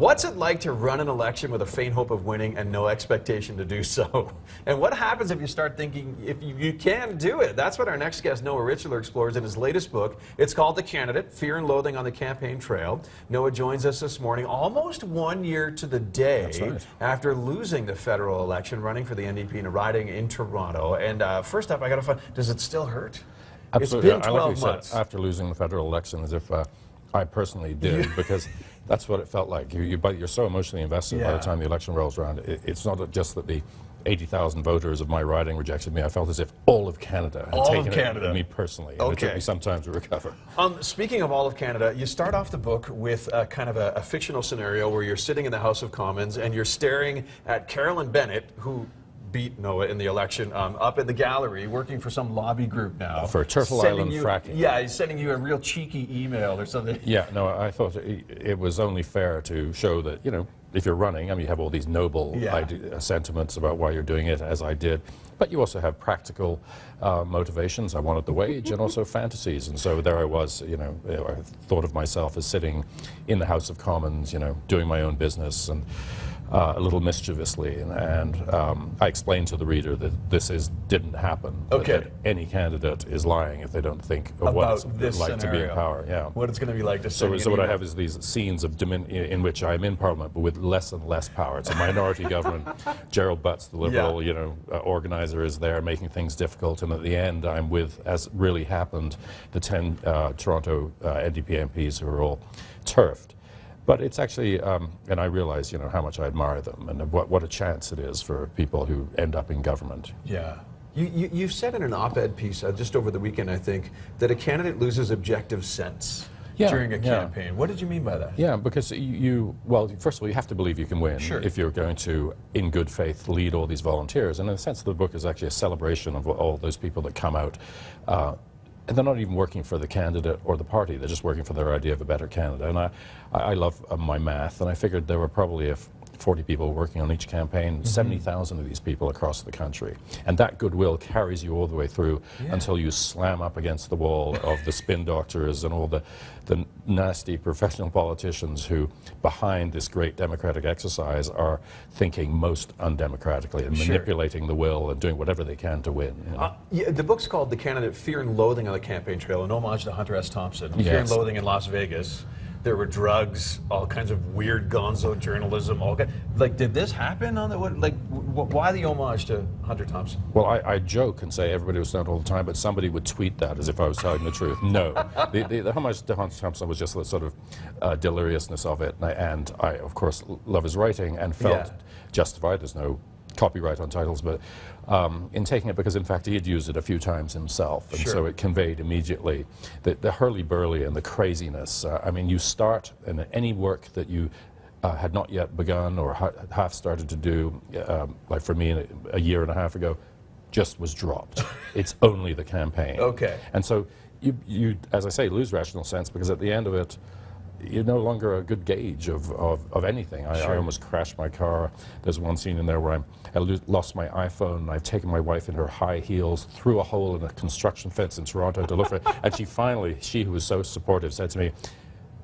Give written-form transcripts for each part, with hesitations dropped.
What's it like to run an election with a faint hope of winning and no expectation to do so? And what happens if you start thinking if you can do it? That's what our next guest, Noah Richler, explores in his latest book. It's called The Candidate, Fear and Loathing on the Campaign Trail. Noah joins us this morning, almost 1 year to the day after losing the federal election, running for the NDP in a riding in Toronto. And first up, I got to find, does it still hurt? Absolutely. It's been 12 months. Said, after losing the federal election, as if I personally did, because that's what it felt like. You're so emotionally invested by the time the election rolls around. It's not just that the 80,000 voters of my riding rejected me. I felt as if all of Canada had taken it to me personally. And it took me some time to recover. Speaking of all of Canada, you start off the book with kind of a fictional scenario where you're sitting in the House of Commons and you're staring at Carolyn Bennett, who beat Noah in the election, up in the gallery, working for some lobby group now. For Turtle Island fracking. Yeah, he's sending you a real cheeky email or something. Yeah, no, I thought it was only fair to show that, you know, if you're running, I mean, you have all these noble sentiments about why you're doing it, as I did, but you also have practical motivations. I wanted the wage and also fantasies, and so there I was, you know, I thought of myself as sitting in the House of Commons, you know, doing my own business, and a little mischievously, and I explained to the reader that this didn't happen. That any candidate is lying if they don't think of what it's like to be in power. Yeah. What it's going to be like to so what I have is these scenes of in which I'm in Parliament, but with less and less power. It's a minority government. Gerald Butts, the Liberal, you know, organizer, is there making things difficult, and at the end, I'm with, as really happened, the 10 Toronto NDP MPs who are all turfed. But it's actually, and I realize, you know, how much I admire them and what a chance it is for people who end up in government. Yeah. You've said in an op-ed piece just over the weekend, I think, that a candidate loses objective sense during a campaign. What did you mean by that? Yeah, because well, first of all, you have to believe you can win if you're going to, in good faith, lead all these volunteers. And in a sense, the book is actually a celebration of all those people that come out. And they're not even working for the candidate or the party, they're just working for their idea of a better Canada. And I love my math, and I figured there were probably 40 people working on each campaign, 70,000 of these people across the country. And that goodwill carries you all the way through until you slam up against the wall of the spin doctors and all the nasty professional politicians who, behind this great democratic exercise, are thinking most undemocratically and manipulating the will and doing whatever they can to win. You know? The book's called The Candidate, Fear and Loathing on the Campaign Trail, an homage to Hunter S. Thompson. Fear and Loathing in Las Vegas. There were drugs, all kinds of weird gonzo journalism. Like, did this happen on the, why the homage to Hunter Thompson? Well, I joke and say everybody was stoned all the time, but somebody would tweet that as if I was telling the truth. No. The homage to Hunter Thompson was just the sort of deliriousness of it. And I, of course, love his writing and felt justified. There's no copyright on titles, but in taking it, because in fact he had used it a few times himself, and so it conveyed immediately the hurly-burly and the craziness. I mean, you start in any work that you had not yet begun or half started to do, like for me a year and a half ago, just was dropped. It's only the campaign. And so you, as I say, lose rational sense, because at the end of it, you're no longer a good gauge of anything. I almost crashed my car. There's one scene in there where I lost my iPhone, and I've taken my wife in her high heels through a hole in a construction fence in Toronto to look for it. And she who was so supportive, said to me,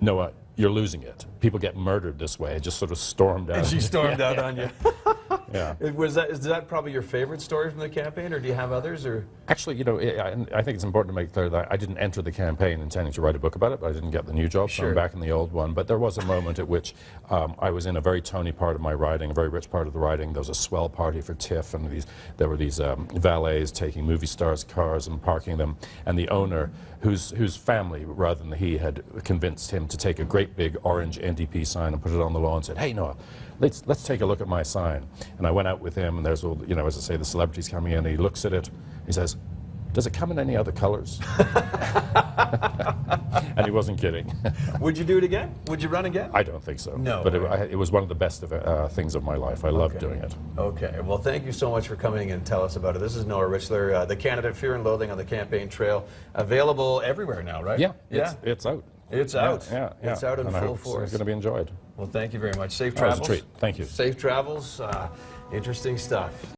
"Noah, you're losing it. People get murdered this way." It just sort of stormed out. And she stormed out on you. Is that probably your favorite story from the campaign, or do you have others? Or actually, you know, I think it's important to make clear that I didn't enter the campaign intending to write a book about it, but I didn't get the new job, so I'm back in the old one. But there was a moment at which I was in a very Tony part of my riding, a very rich part of the riding. There was a swell party for TIFF, and there were these valets taking movie stars' cars and parking them, and the owner, whose family, rather than he, had convinced him to take a great big orange NDP sign and put it on the lawn and said, "Hey, Noah, let's take a look at my sign." And I went out with him, and there's all, you know, as I say, the celebrities coming in, and he looks at it, he says, "Does it come in any other colors?" And he wasn't kidding. Would you do it again? Would you run again? I don't think so. No. But it was one of the best things of my life. I loved doing it. Okay. Well, thank you so much for coming and tell us about it. This is Noah Richler, The Candidate, Fear and Loathing on the Campaign Trail. Available everywhere now, right? Yeah. It's out. It's out. Yeah. It's out in full force. It's going to be enjoyed. Well, thank you very much. Safe travels. That was a treat. Thank you. Safe travels. Interesting stuff.